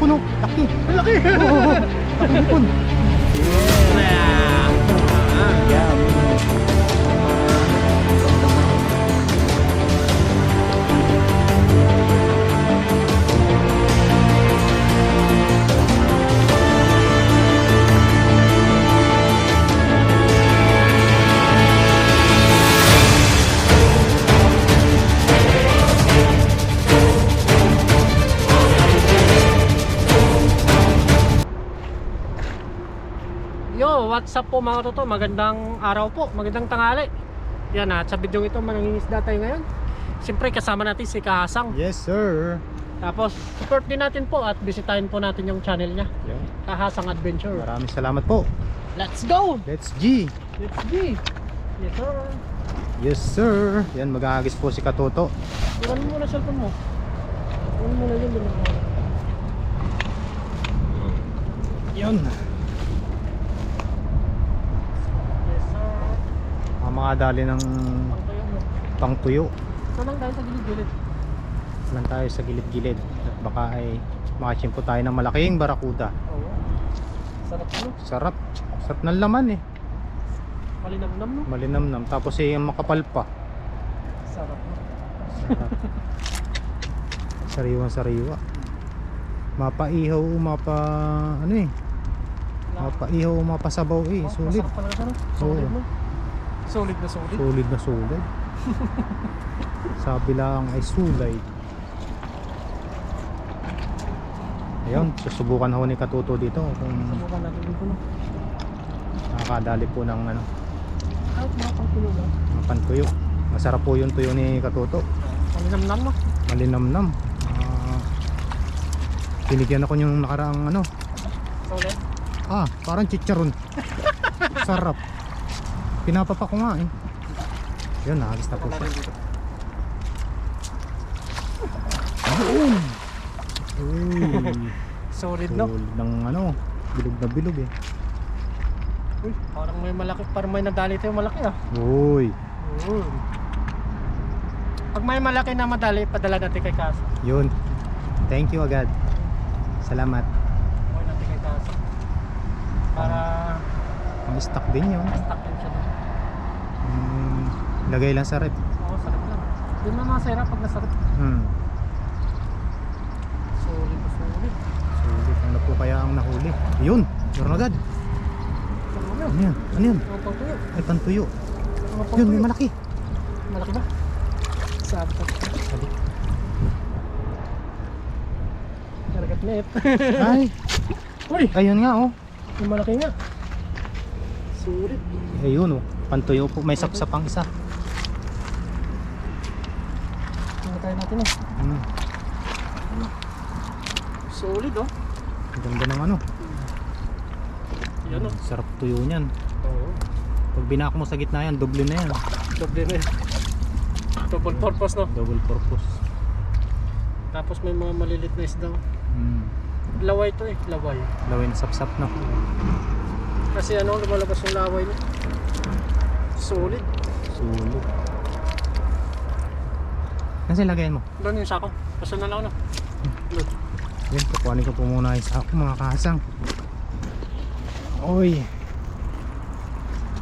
hipon oh. Laki. Ang laki! Oo. Laki hipon. Yan. Yo, what's up po mga toto? Magandang araw po, magandang tanghali. Yan at sa video ito manangingisda tayo ngayon. Siyempre kasama natin si Kahasang. Yes sir. Tapos support din natin po at bisitahin po natin yung channel niya, Yan. Kahasang Adventure. Maraming salamat po. Let's go! Let's G. Let's go! Yes sir. Yes sir. Yan, mag-aagis po si Katoto. Iwan mo muna cellphone mo. Iwan mo na yun. Yun. Yes sir. Mga dali ng Pang tayo mo. pangtuyo. Saan lang tayo sa gilid-gilid? Lang tayo sa gilid-gilid. At baka ay makachimpo tayo ng malaking barakuda. Oo. Sarap no? Sarap. Sarap ng laman eh. Malinamnam no? Malinamnam. Tapos eh makapal pa. Sarap no? Sarap. Sariwa-sariwa. Mapaihaw, ano eh. Mapaihaw, mapasabaw eh. Sulit. Masarap talaga no? Solid Oo. no? Solid na solid. Solid na solid. Sabi lang ay sulay. Ayun, susubukan ho ni Katuto dito kung Subukan natin dito no? nakakadali po ng ano, Kahit mga pangtulo lang. mga pantuyo. Masarap po yung tuyo ni Katuto. Malinamnam no? Malinamnam. Binigyan ako yung nakaraang ano. Solid. Parang chicharon. Sarap. Pinapapa ko nga eh. Yun, nakagis na po siya. Ayun. Uy. Solid no? Solid ng ano, bilog na bilog eh. Uy, parang may malaki, parang may nadali tayo malaki ah. Uy. Pag may malaki na madali, padala natin kay Kasa. Yun. Thank you agad. Salamat. Huwag natin kay Kasa. Para Ang stock din yun. stock din siya. Lagay lang sa rep. Oo, sarap lang. Hindi mo masarap pag nasarap. Solid na solid. Sulit. Ano po kaya ang nahuli? Yun. Meron agad. Ano yan? Ano yan? Mga pangtuyo. Ay, pantuyo. Mga Yun, pangtuyo. may malaki. Malaki ba? Sabi ko. Sabi. Naragat net. Ay. Uy, Ayun nga oh. yung malaki nga. Solid. Ayun oh. Pantuyo po. May sapsapang isa. Tingnan natin eh. Solid oh. Ang ganda ng ano. Yan oh. Sarap tuyo niyan. Oo. Pag binak mo sa gitna yan, doble na yan. Doble na yun. Double purpose no. Double purpose. Tapos may mga malilit na isda. Laway to eh, laway. Laway na sapsap no. Kasi ano, lumalabas yung laway niya. Solid. Sulit. Kasi lagayan mo. Doon yung sako. Basta na lang ano. Doon. Yan, kukuhanin ko po muna yung sako mga kasang. Oy.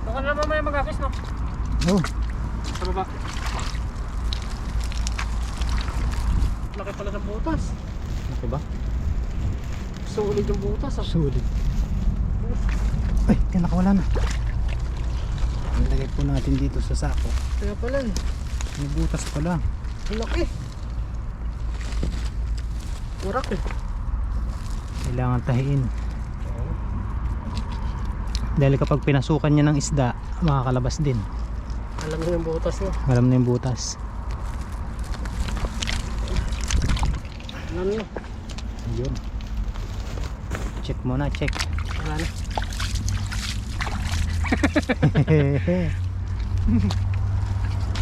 Baka na mamaya mag-akis no. Oh. Sa baba. Laki pala ng butas. Okay ba? Solid yung butas ah. Sulit. Ay, yan nakawala na. Ilagay po natin dito sa sako. Kaya pala eh. May butas pala. Ang laki. Urak eh. Kailangan tahiin. Dahil kapag pinasukan niya ng isda, makakalabas din. Alam mo yung butas no. Alam na yung butas. Alam nyo. Ayun. Check muna, check. Wala na.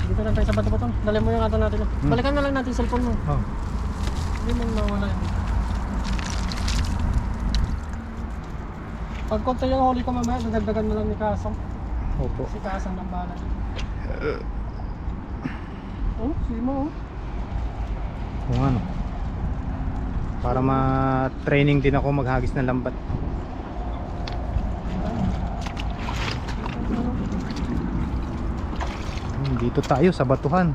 Dito lang tayo sa bato-bato. Dali mo yung ato natin. Balikan na lang natin yung cellphone mo. Oh. Hindi mo mawala yun. Pag konti yung huli ko mamaya, dadagdagan na lang ni Kasang. Opo. Si Kasang ng bala. Oh, sima oh. Kung ano. Para ma-training din ako maghagis ng lambat. Dito tayo sa batuhan.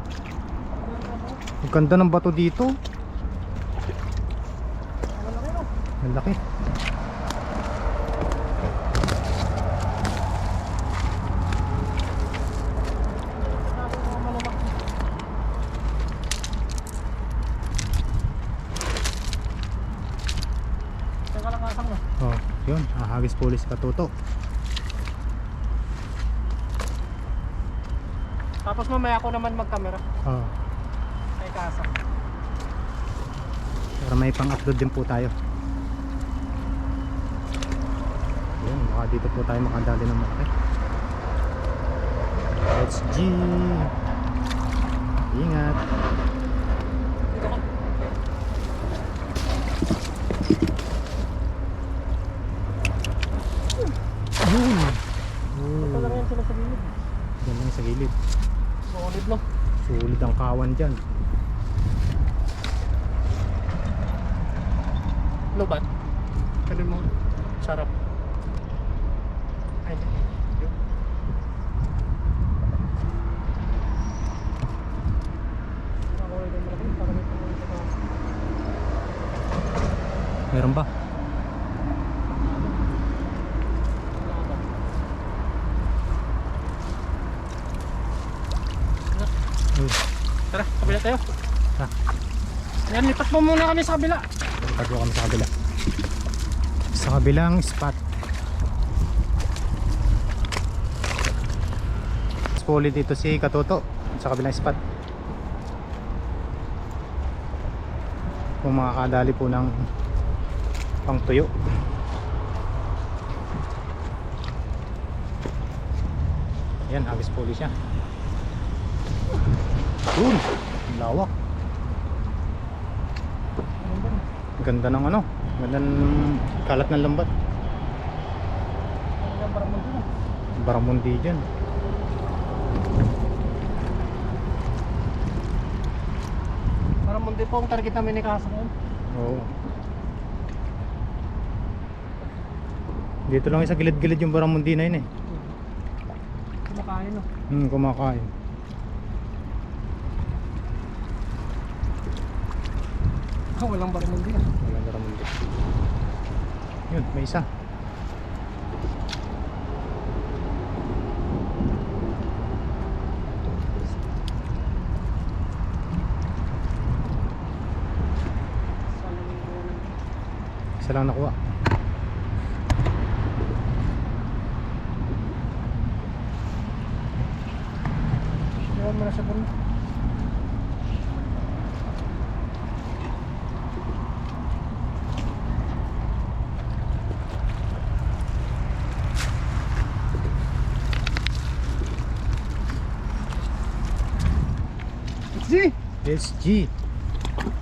Ang ganda ng bato dito. Ang laki. Oh, yun, hahagis pulis katuto. Tapos mamaya ako naman mag-camera. Oh, Kay Kasa. para may pang-upload din po tayo. Yun, baka dito po tayo makadali ng malaki. Let's G. Ingat. Dito ka. Yun. Ito lang yan sila sa gilid. Yan lang sa gilid. Solid no. Sulit ang kawan dyan. Lobat. Kanin mo. Sarap. Ay, yun. Ako rin yung malaki. Para may pangulit sa Kasa. Meron ba? Uy, Tara, kabila tayo. ha, Yan, lipat mo muna kami sa kabila. tago kami sa kabila. Sa kabilang spot. Spoli dito si Katoto sa kabilang spot. Kung makakadali po ng pangtuyo. Yan, agis poli siya. Yun, ang lawak. Ganda ng ano, ganda ng kalat ng lambat. Baramundi dyan. Para mundi po ang target namin ni Kasa ngayon. Oo. Dito lang sa gilid-gilid yung baramundi na yun eh. Kumakain no. Kumakain. Walang barmundi. Walang baramundi. Yun, may isa. Isa lang nakuha. Iwan mo na siya po. SG! SG!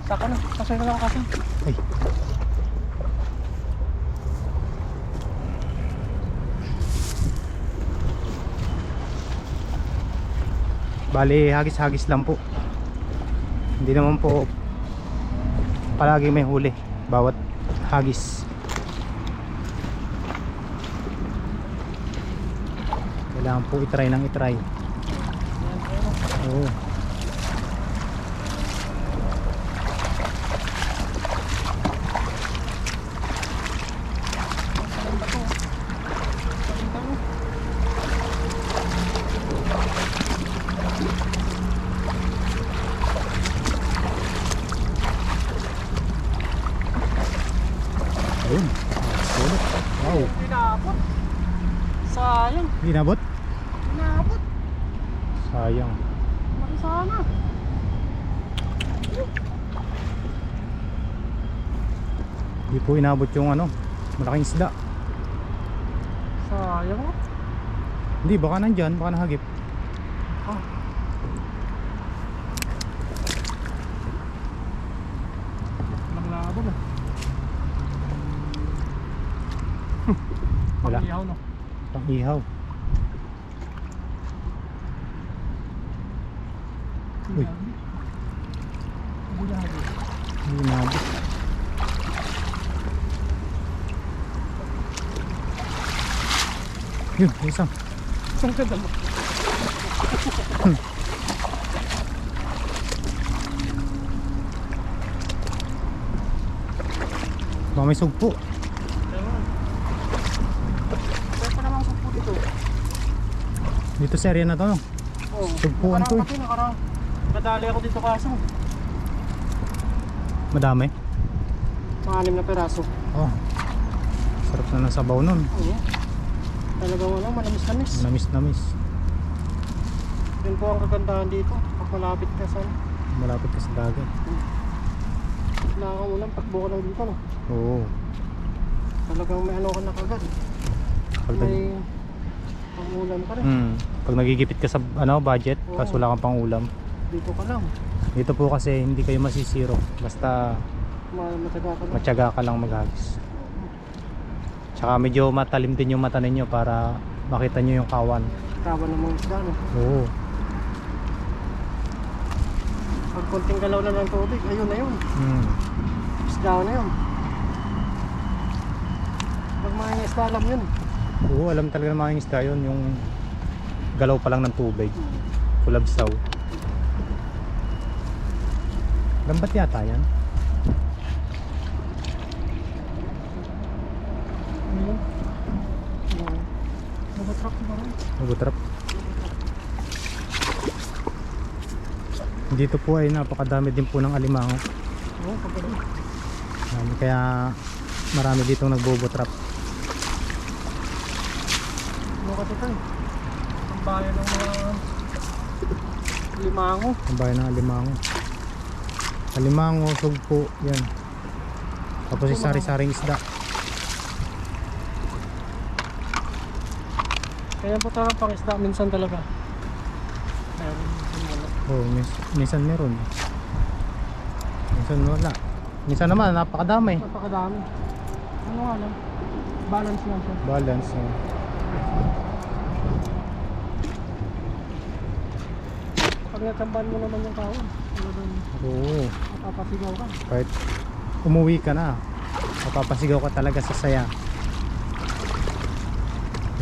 Saka na. Kasay ka lang Kasa. Ay. Bali, hagis-hagis lang po. Hindi naman po palagi may huli bawat hagis. Kailangan po itry ng itry. Oo. Ayun. Sulit. Wow. Hindi naabot. Sayang. Hindi nabot? Naabot. Sayang. Maki sana. Hindi po inabot yung ano, malaking isda. Sayang mo. Hindi, baka nandyan, baka nahagip. Ah. Naglabog ah. Wala. Pang-ihaw no. Pang ihaw. Uy. Hindi nabot. Yun, isang. Saan ka damo? Baka may sugpo. Kaya pa namang sugpo dito. Dito sa area na to, no? Oo. Sugpuan to, eh. Nakarang. Nadali ako dito kaso. Madami. Mga 6 na peraso. Oh. Sarap na ng sabaw nun. Oo. Talagang ano, manamis-namis. Namis. Yun po ang kagandahan dito. Pag malapit ka sa Malapit ka sa dagat. kailangan ka muna, takbo ka lang dito, no? Oo. Talagang may ano ka na kagad. Pag, May pangulam ka rin. pag nagigipit ka sa budget, Oo. kasi wala kang pang ulam. Dito ka lang. Dito po kasi hindi kayo masisiro. Basta Mataga ka lang. matyaga ka lang maghagis. Tsaka medyo matalim din yung mata ninyo para makita nyo yung kawan. Kawan ng mga isda, no? Oo. Pag konting galaw na ng tubig, ayun na yun. Isda na yun. Pag mga isda, alam yun. Oo, alam talaga ng mga isda yun. Yung galaw pa lang ng tubig. Kulabsaw. Lambat yata yan. Ayun. Nabatrap ba rin? Nagutrap. Dito po ay napakadami din po ng alimango. Oo, pagkali. Kaya marami dito nagbobotrap. Ano kasi tayo? Ang bayan ng mga limango. Ang bayan ng alimango. Alimango, sugpo, yan. Tapos yung sari-saring isda. Kaya po talagang pang isda minsan talaga. Meron. Oh, minsan meron. Minsan wala. Minsan naman napakadami. Napakadami. Ano nga lang? Balance lang siya. Balance. Pag natambahan mo naman yung kawan, Oo. mapapasigaw ka. Kahit umuwi ka na, mapapasigaw ka talaga sa saya.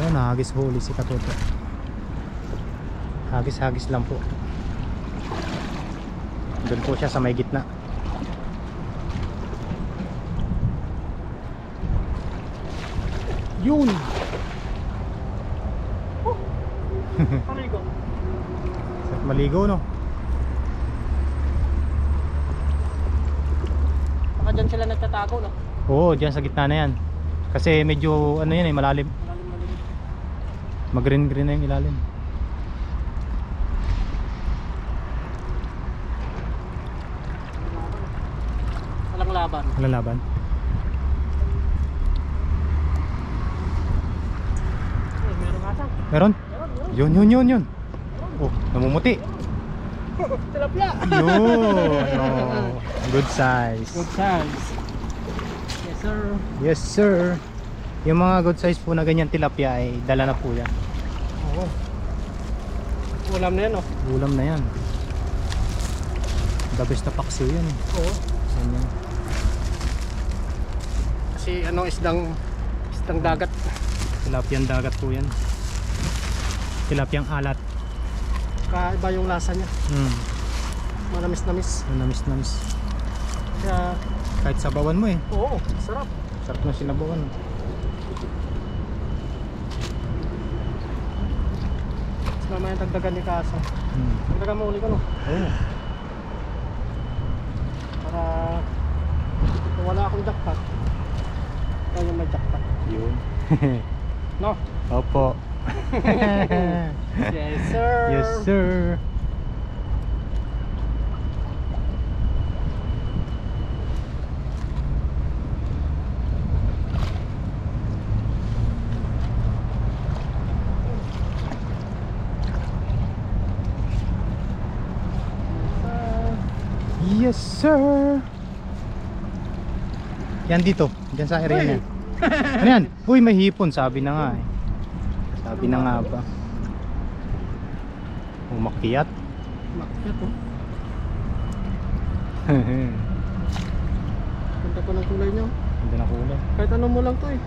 Yan, hagis huli si Katoto. Hagis lang po. Doon po siya sa may gitna. Yun! Paligo. Maligo, no? Baka dyan sila nagtatago, no? Oo, dyan sa gitna na yan. Kasi medyo ano yan malalim. Malalim. Mag-green na yung ilalim. Walang laban. Lalaban. Meron ata. Meron? Meron. Yun. Oh, namumuti. Tilapia. Yun. Oh, good size. Good size. Yes, sir. Yes, sir. Yung mga good size po na ganyan tilapia ay dala na po yan. Oo. Ulam na yan, oh. Ulam na yan. The best na paksiw yan. Oo. Yan. Kasi ano, isdang dagat. Tilapiang dagat po yan. Tilapiang alat. Kaiba yung lasa niya. Manamis-namis. Namis. Kaya, Kahit sabawan mo eh. oo, sarap. Sarap na sinabawan. Mas mamaya dagdagan ni Kaso. Dagdagan mo uli ko, no? Oo. Para kung wala akong jackpot, ikaw yung may jackpot. Yun. No? Opo. Yes, sir. Yes, sir. Yes, sir. Yan dito, dyan sa area Uy. niya. Ano yan? Uy, may hipon, sabi na nga eh. Sabi na nga ba. Umakyat. Makyat, oh. Ganda ko ng kulay niyo. Hindi na kulay. Kahit ano mo lang to eh.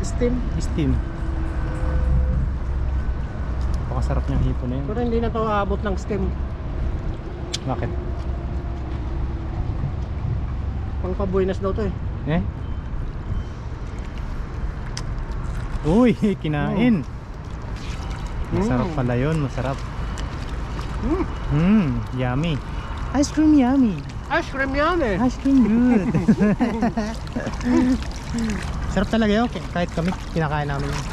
Steam. Steam. Napakasarap niyang hipon na yun. Pero hindi na to aabot ng stem. Bakit? Pang pabuenas daw to eh. Eh? Uy, kinain. Masarap pala yun, masarap. Yummy. Ice cream yummy. Ice cream yan eh. Ice cream good. Sarap talaga yun, kahit kami kinakain namin yun.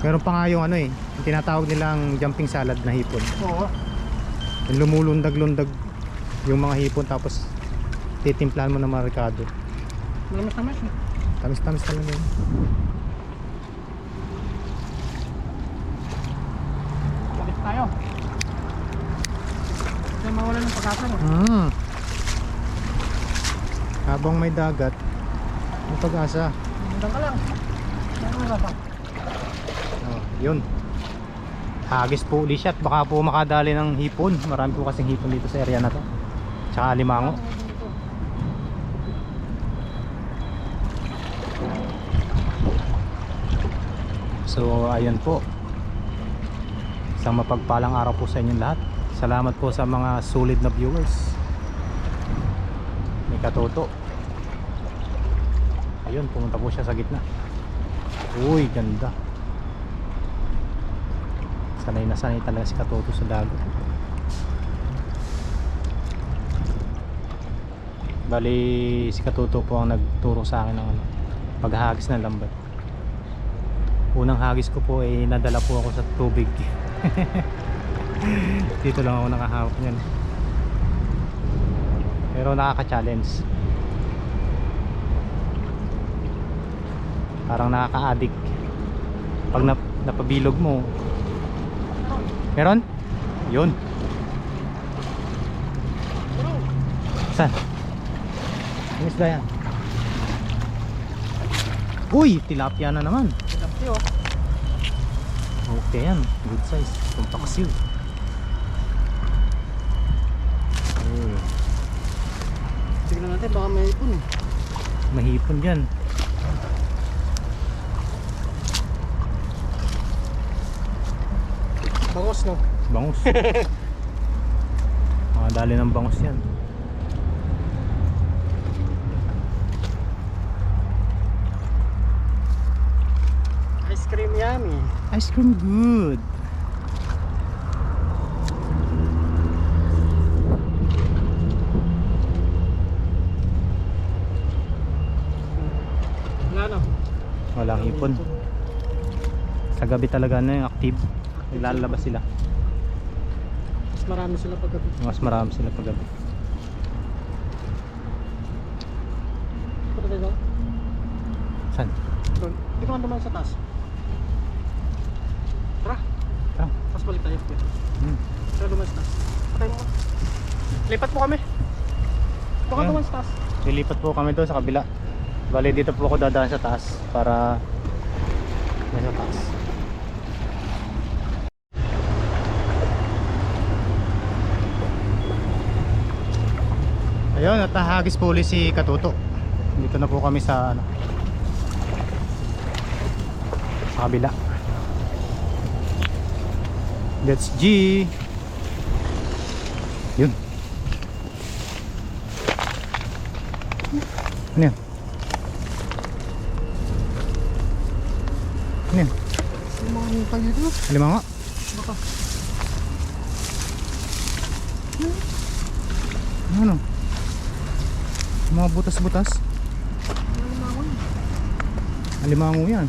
Meron pa nga yung ano eh, yung tinatawag nilang jumping salad na hipon. Oo. Yung lumulundag-lundag yung mga hipon, tapos titimplahan mo ng marikado. Malamas-lamas eh. Tamis-tamis talaga yun. Balik tayo. Kasi mawala ng pag-asa no? Habang may dagat, may pag-asa. Hanggang ka lang. Hanggang ka lang. Oh, yun. Hagis po ulit siya at baka po makadali ng hipon. Marami po kasing hipon dito sa area na to. Tsaka alimango. So ayan po. Isang mapagpalang araw po sa inyong lahat. Salamat po sa mga solid na viewers. May katoto. Ayun, pumunta po siya sa gitna. Uy, ganda. Sanay na sanay talaga si katoto sa dagat. Bali si katoto po ang nagturo sa akin ng ano, paghahagis ng lambat. Unang hagis ko po ay nadala po ako sa tubig. Dito lang ako nakahawak niyan. Pero nakaka-challenge. Parang nakaka-addict. Pag napabilog mo. Meron? Yun. Saan? Ang isda yan. Uy, tilapia na naman. Tilapia oh. Okay yan, good size. Tumpaksiw. Tignan natin baka may ipon eh. Mahipon dyan. Bangos no? Bangus. Dali ng bangus yan. Ice cream yummy. Ice cream good. Wala no? Walang hipon. Sa gabi talaga na yung active. Naglalabas sila. Mas marami sila paggabi. Mas marami sila pag gabi. Punta tayo doon? Saan? Doon. Hindi ko man dumaan sa taas. Tara. Ah. Tapos balik tayo. Tara dumaan sa taas. Patay mo. Lipat po kami. Baka Ayan. dumaan sa taas. Lilipat po kami doon sa kabila. Bali dito po ako dadaan sa taas para sa taas. Ayun, at nahagis po ulit si Katuto. Dito na po kami sa ano, sa kabila. That's G. Yun. Ano yan? Ano yan? Mga tayo dito. Alimango? Baka. Ano? Mga butas-butas? Alimango yan.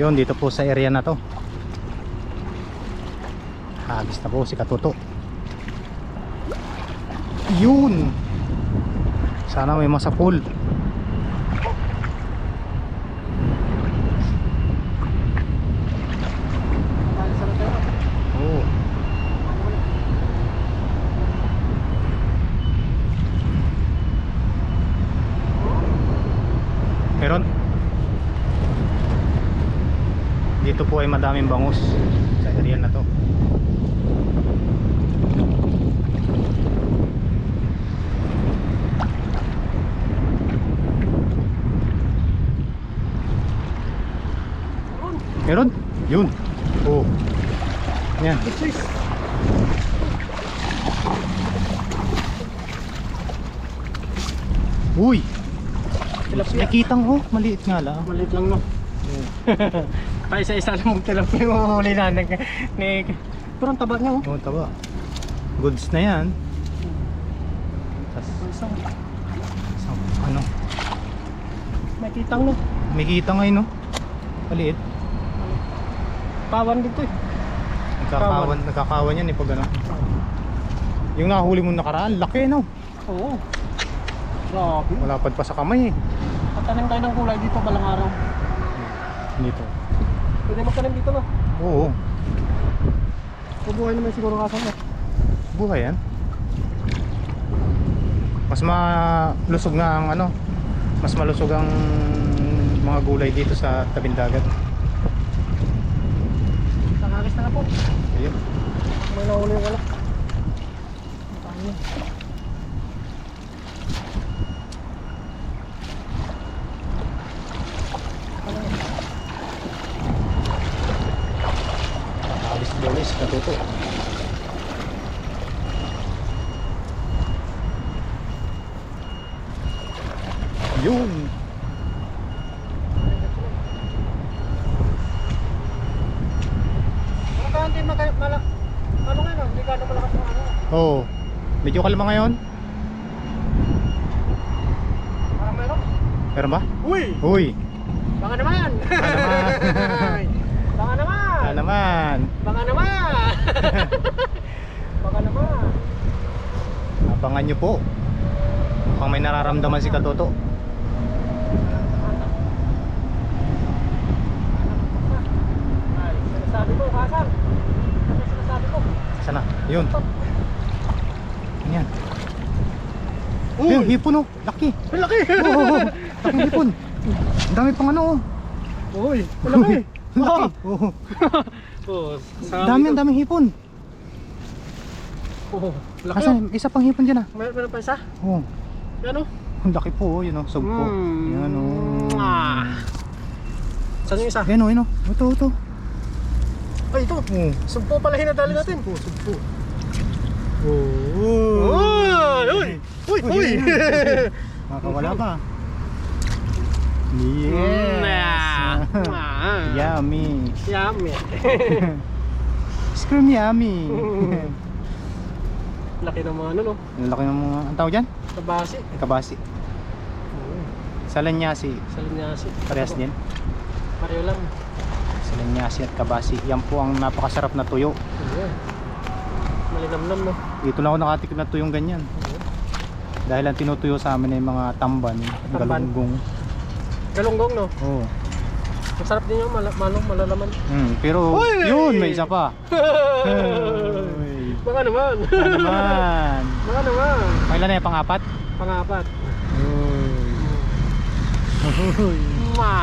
Yun, dito po sa area na to. Hagis na po si Katuto. Yun! Sana may masapul. Oo. Meron. Dito po ay madaming bangus sa area na to. Meron? Yun. Oo. Yan. Big size. Uy! Tilapia. Nakitang oh, maliit nga lang. Maliit lang no. Pa isa-isa lang mong tilapia yung huli na. Pero ang taba niya oh. Oo, taba. Goods na yan. Tas, Isang ano? may kitang no. May kita ngayon no? Maliit. Pawan dito eh. Nagkakawan yan eh pag ano. Yung nahuli mo nakaraan, laki no? Oo. Grabe. Malapad pa sa kamay eh. Patanim tayo ng gulay dito balang araw. Dito. Pwede magtanim dito no. Oo. Bubuhay naman siguro kasama mo. Buhay yan. Mas malusog nga ang ano. Mas malusog ang mga gulay dito sa tabing dagat. Nakakis na po. Ayun. May nahuli yung wala. Ano? Alis-bolis, katuto. Yun. Hindi ano ngayon, hindi gano'ng malakas ng ano. Oo. Medyo kalma ngayon. Parang meron. Meron ba? Uy! Uy. Baka naman! Baka naman. Baka naman! Baka naman. Baka naman! Baka naman! Abangan nyo po. Mukhang may nararamdaman si Katoto. Ay, sinasabi ko, Hasan. Ano sinasabi ko? Sana? Yun. Yan. Uy! Yun, hipon oh. Laki. Ang laki! Oo. Laking hipon. Ang dami pang ano oh. Uy! Ang laki! Laki. Oo. Oh, Ang daming hipon. Oh, laki. Kasi isa pang hipon dyan ah. Meron pa isa? Oo. Yan o. Ang laki po oh. Yun oh. Sugpo. Yan oh. Saan yung isa? Yan oh. Yan oh. Ito. Ay, ito. Oo. Sumpo pala hinadali natin. Sugpo. Uy! Uy! Uy! Makakawala ka. Yes. Yummy. Yummy. Scream yummy. Laki ng mga ano no? Ang laki ng mga, ang tawag dyan? Kabasi. Kabasi. Salanyasi. Salinyasi. Parehas din. Pareho lang. Salanyasi at kabasi. Yan po ang napakasarap na tuyo. Ayan. Malinamnam no? Dito lang ako nakatikim na tuyong ganyan. Dahil ang tinutuyo sa amin ay mga tamban, galunggong. Galunggong no? Oo. Masarap din yung malalaman. Pero Uy! yun, may isa pa. Uy. Baka naman. Ano naman? Baka naman. Kailan na yung pang-apat? Pang-apat. Uy. Ma.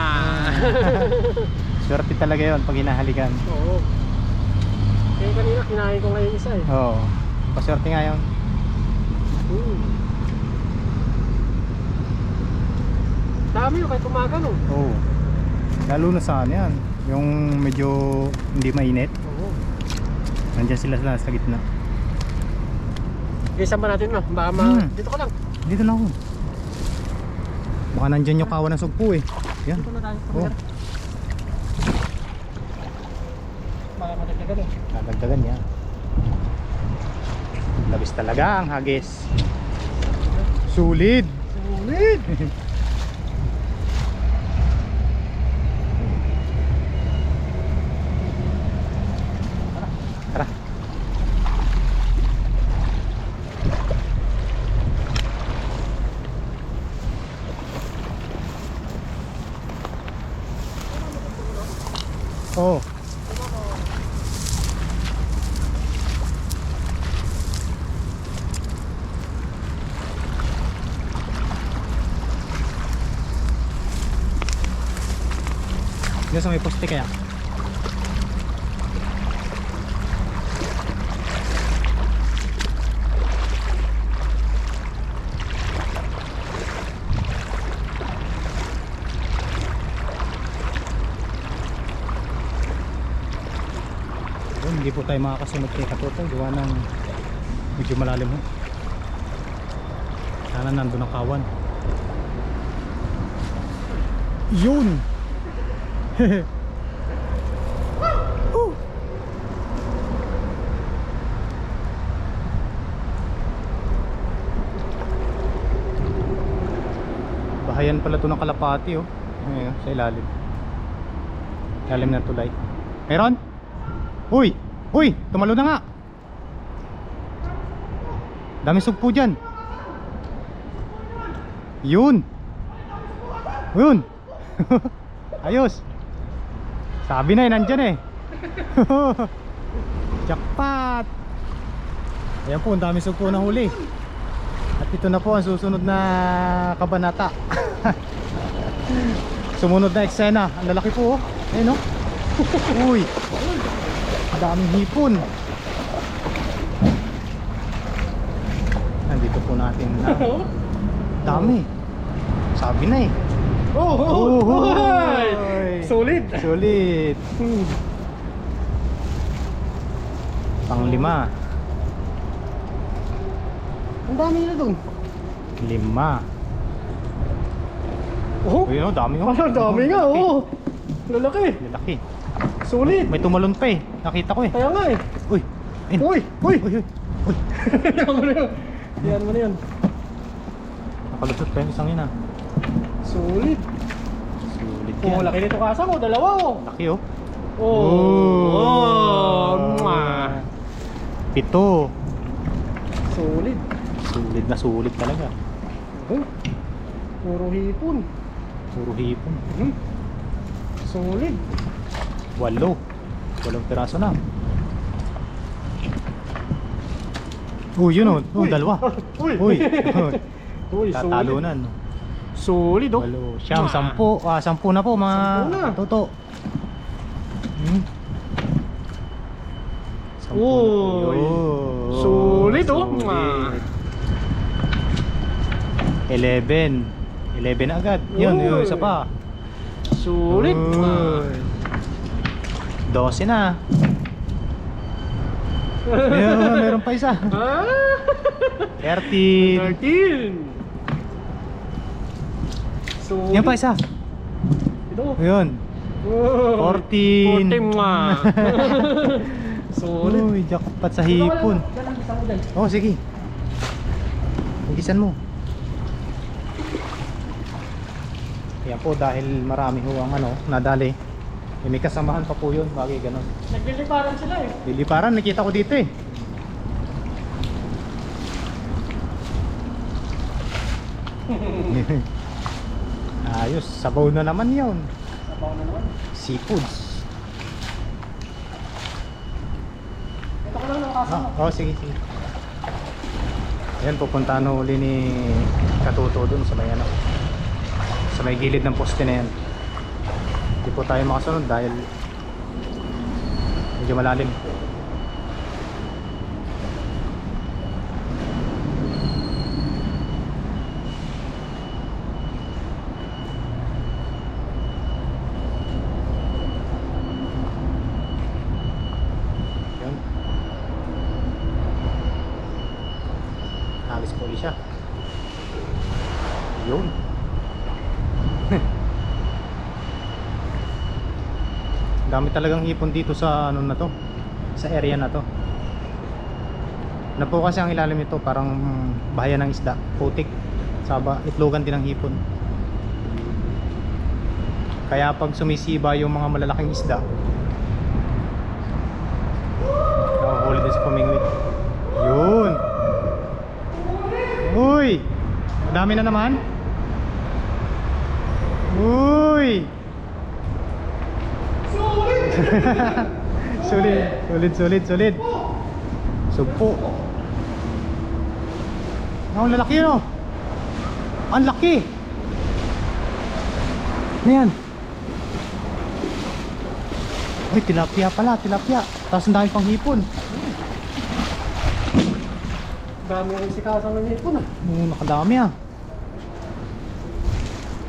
Swerte talaga yun pag hinahalikan. Oo. Kaya kanina kinain ko ngayon isa eh. Oo. Paswerte nga yun. Dami yun kahit umaga no. Oo. Lalo na sa ano yan, yung medyo hindi mainit. Oo. Nandiyan sila sa gitna. Isa ba natin no? Baka dito ka lang. Dito na ako. Baka nandyan yung kawan ng sugpo eh. Yan. Dito na tayo. Oh. Baka madagdagan eh. Nadagdagan yan. Labis talaga ang hagis. Sulit. Sulit. Tara. Oh. Diyan sa may poste kaya. Hindi po tayo makakasunod kay Katotoy. Gawa ng medyo malalim ho. Sana nandun ang kawan. Yun! Bahayan pala ito ng kalapati oh. Ayun, sa ilalim. Ilalim ng tulay. Meron? Uy! Uy! Tumalo na nga! Dami sugpo dyan. Yun! Yun! Ayos! Sabi na eh, nandyan eh. Jackpot! Ayan po, ang dami sugpo na huli. At ito na po ang susunod na kabanata. Sumunod na eksena. Ang lalaki po oh. Ayun oh. Uy! Ang daming hipon. Nandito po natin na dami. Sabi na eh. Hoy! Solid! Sulit. Pang-5. Ang dami na dun. 5. Oh, Ayun oh, dami oh. ang dami nga, oh. Lalaki. Lalaki. Solid. May tumalon pa eh. Nakita ko eh. Kaya nga eh. Uy! Ayun. Uy! Uy! Uy! Uy! Uy! Yan mo na yun. Yan mo na yun. Nakalusot pa yung isang yun ah. Solid. Sulit Oh, yan. laki nito kasa mo. Dalawa oh. Laki oh. Oh. Oh. Mwah. 7. Solid. Sulit na sulit talaga. Oh. Puro hipon. Puro hipon. Solid. 8 piraso na. Uy, yun oh. Uy. Dalawa. Uy. Uy. Uy, solid. Tatalunan. Solid oh. 8. Siyam, 10. 10 na po mga 10 na. toto. 10 Uy. Solid oh. Solid. 11 na agad. Yun, Uy. yun, isa pa. Solid. Uy. 12 na. Meron pa isa. Ah. 13. 13. Solid. Yan pa isa. Ito. Yun. 14. 14 nga. Solid. Uy, jackpot sa hipon. Oh, sige. Igisan mo. Yan po, dahil marami ho ang nadali. May kasamahan pa po yun, bagay ganon. Nagliliparan sila eh. Liliparan, nakita ko dito eh. Ayos, sabaw na naman yun. Sabaw na naman. Seafoods. Ito ko lang nakasama. Oh, sige, sige. Ayan, pupuntahan ho uli ni Katuto dun sa may sa may gilid ng poste na yan. Hindi po tayo makasunod dahil medyo malalim. Yan. Alis po ulit siya. Yun. Dami talagang hipon dito sa na to, sa area na to. Na po kasi ang ilalim nito parang bahayan ng isda, putik, saba, itlogan din ng hipon. Kaya pag sumisiba yung mga malalaking isda, nahuhuli din sa pamingwit. Yun. Uy, dami na naman. Uy. Solid. Sugpo. Ang lalaki no. Ang laki. Ano yan? Uy, tilapia pala, tilapia. Tapos ang dami pang hipon. Dami ang sikasang ng hipon ah. Nakadami ah.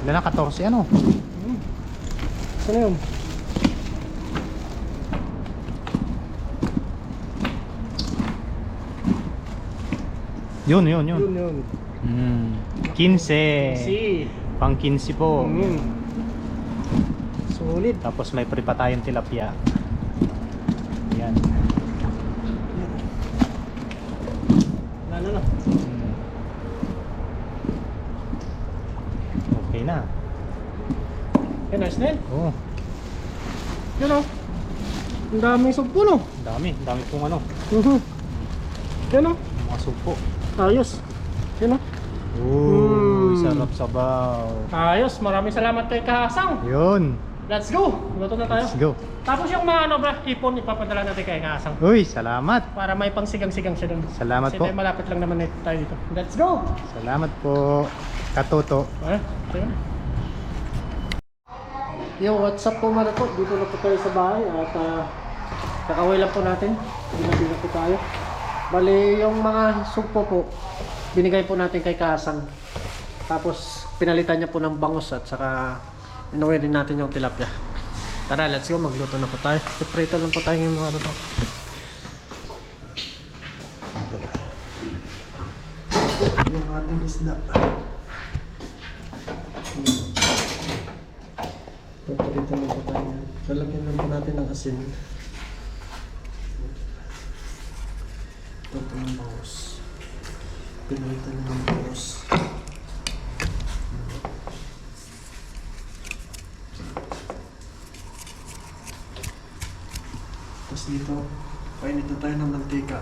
Ilan na? 14 ano? Ano yun? Yun. Yun, yun. 15. Si. Pang 15 po. Solid. Tapos may pre pa tayong tilapia. Yan. Lalo na. Okay na. Yan, nice na yun. Oh, Yun o. Ang daming sugpo no. dami pong ano, Yan o. mga sugpo. Ayos. Yan o. Sarap sabaw. Ayos. Maraming salamat kay Kasang. Yun. Let's go. Luto na tayo. Let's go. Tapos yung mga ano bra, hipon ipapadala natin kay Kasang. Uy, salamat. Para may pang sigang-sigang siya dun. Salamat Kasi po. tayo malapit lang naman tayo dito. Let's go. Salamat po. Katoto. Tingnan. Yo, what's up po mga po? Dito na po tayo sa bahay at kakaway lang po natin. Binabina po tayo. Bali, yung mga sugpo po, binigay po natin kay Kasang. Tapos, pinalitan niya po ng bangus at saka inuwi rin natin yung tilapia. Tara, let's go. Magluto na po tayo. Iprito lang po tayo yung mga ano. Yung ating isda. Paprito lang po tayo. Lalagyan lang po natin ng asin. Ito ng bangus. Pinalitan na ng bangus. Tapos dito, painit na tayo ng mantika.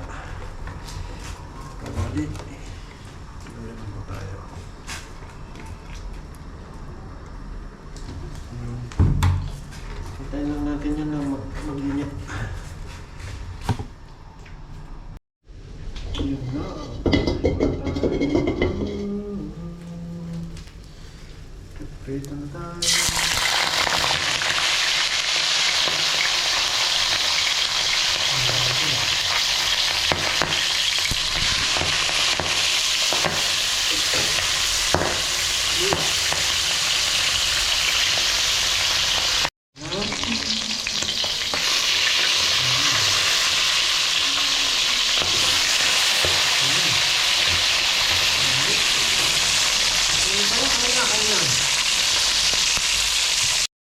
Kawali. Gawin na po tayo. Hintayin lang natin yan na mag-init. Yun na. Prito na tayo.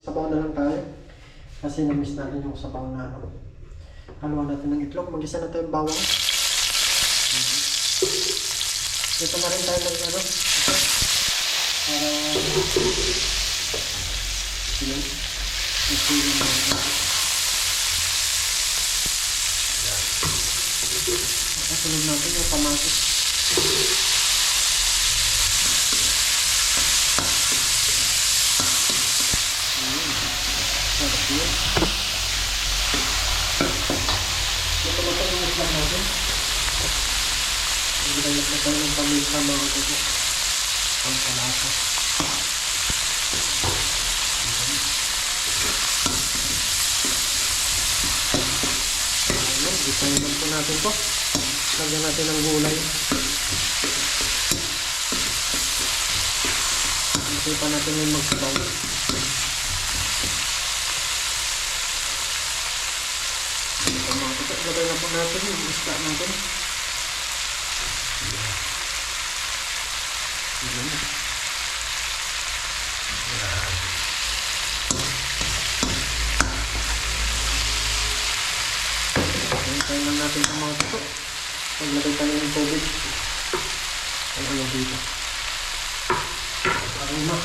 Sabaw na lang tayo. Kasi na-miss natin yung sabaw na ano. Haluan natin ng itlog. Mag-isa na tayo bawang. Dito na rin tayo ng ano. Ito. Para... Yun. Ito yung mga... Nakasunod natin yung kamatis. Sarap yun. Ito na ito yung islam natin. Nagdayag na tayo ng pamilya mga kuko. Ang palasa. Ayun, gisahin lang po natin po. Lagyan natin ng gulay. Ito pa natin yung magsabaw. Lagay na po natin yung isda natin. Hintayin lang natin ang mga tuto. Paglagay tayo ng tubig. Ang ano dito. Aroma.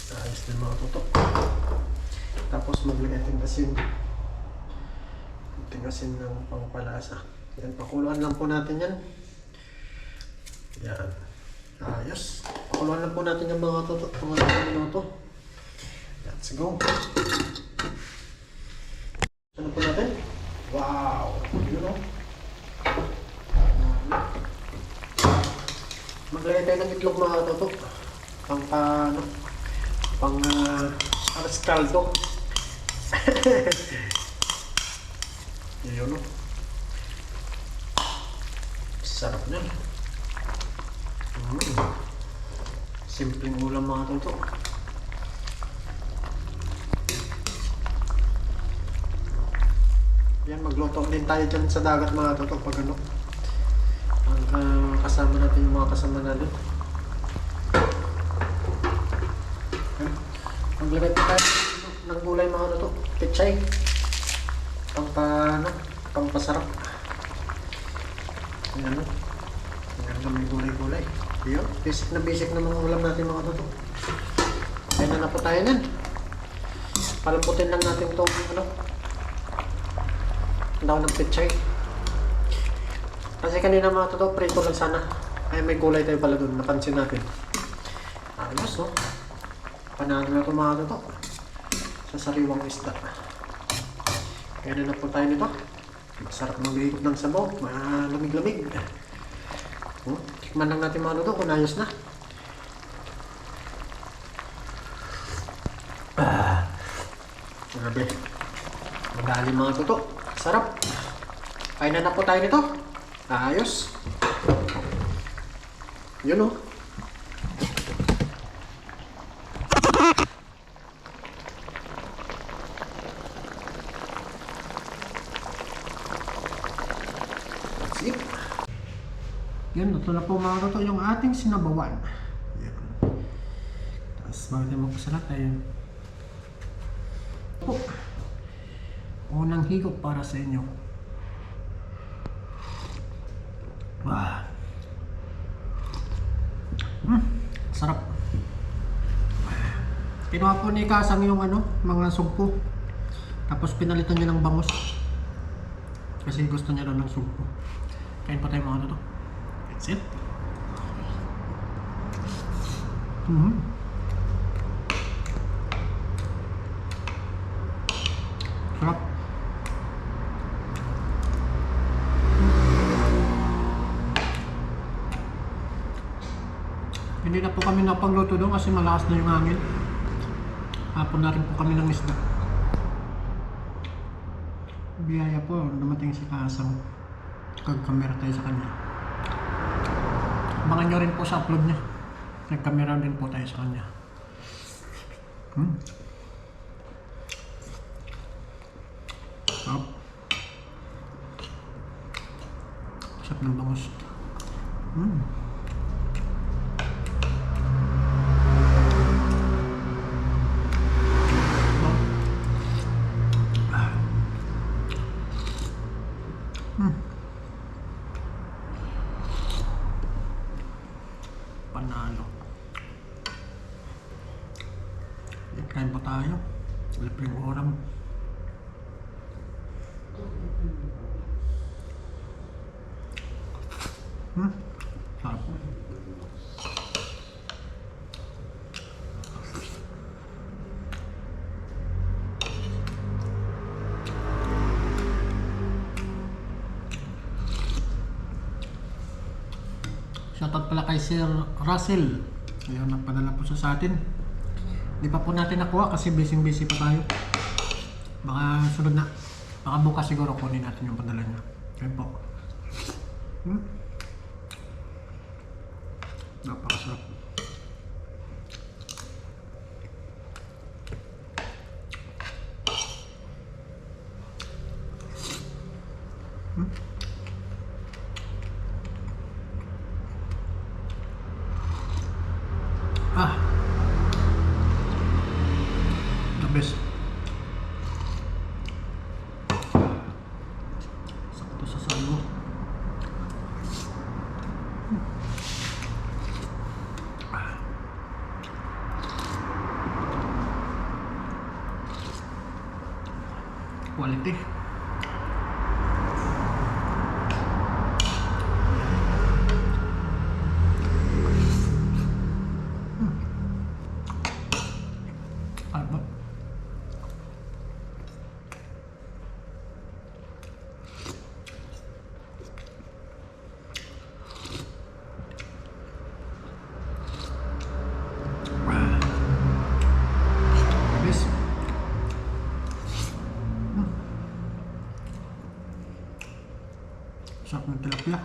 Ayos din mga tuto. Tapos maglagay ng asin. Kunting asin ng pangpalasa. Yan, pakuluan lang po natin yan. Yan. Ayos. Pakuluan lang po natin yung mga tuto. Mga minuto. Let's go. Ano po natin? Wow! Yun o. Maglagay tayo ng itlog mga tuto. Pang aras kaldo. Yun o. Sarap na. Simpleng ulam mga toto. Yan, magluto din tayo dyan sa dagat mga toto pag ano. Ang kasama natin yung mga kasama natin. Yan. Maglagay pa tayo ng gulay mga toto. Pechay. Pampasarap. Yan ano. Yan na may gulay-gulay. Yun, basic na mga ulam natin mga toto. Kaya na po tayo yan. Palamputin lang natin itong ano. Daw ng pechay. Kasi kanina mga toto, prito lang sana. Ay may gulay tayo pala doon, napansin natin. Ayos no? Panalo na ito mga toto. Sa sariwang isda. Kaya na po tayo nito. Masarap maghihigop ng sabaw. Malamig-lamig. Tikman lang natin mga toto kung ayos na. Grabe. Madali mga toto. Sarap. Kain na po tayo nito. Ayos. Yun o. Sige. Yan, ito na po mga toto yung ating sinabawan. Yan. Tapos bago tayo magpasalat tayo. Unang higop para sa inyo. Sarap. Kinuha po ni Kasang yung ano, mga sugpo. Tapos pinalitan niya ng bangus. Kasi gusto niya daw ng sugpo. Kain pa tayo mga toto. That's it. Sarap. Hindi na po kami napagluto doon kasi malakas na yung hangin. Hapon na rin po kami ng isda. Biyaya po, dumating si Kasang. Nag-camera tayo sa kanya. Abangan nyo rin po sa upload niya. Nag-camera din po tayo sa kanya. Sarap. Sarap ng bangus. Panalo. Kain pa tayo. Libreng oram. Sarap. Shoutout pala kay Sir Russell. Ayun, nagpadala po sa atin. Di pa po natin nakuha kasi busy pa tayo. Baka sunod na. Baka bukas siguro kunin natin yung padala niya. Ayun po. Napakasarap. The best. Sakto sa salo. Quality. Apa? Habis. Sarap ng tilapia.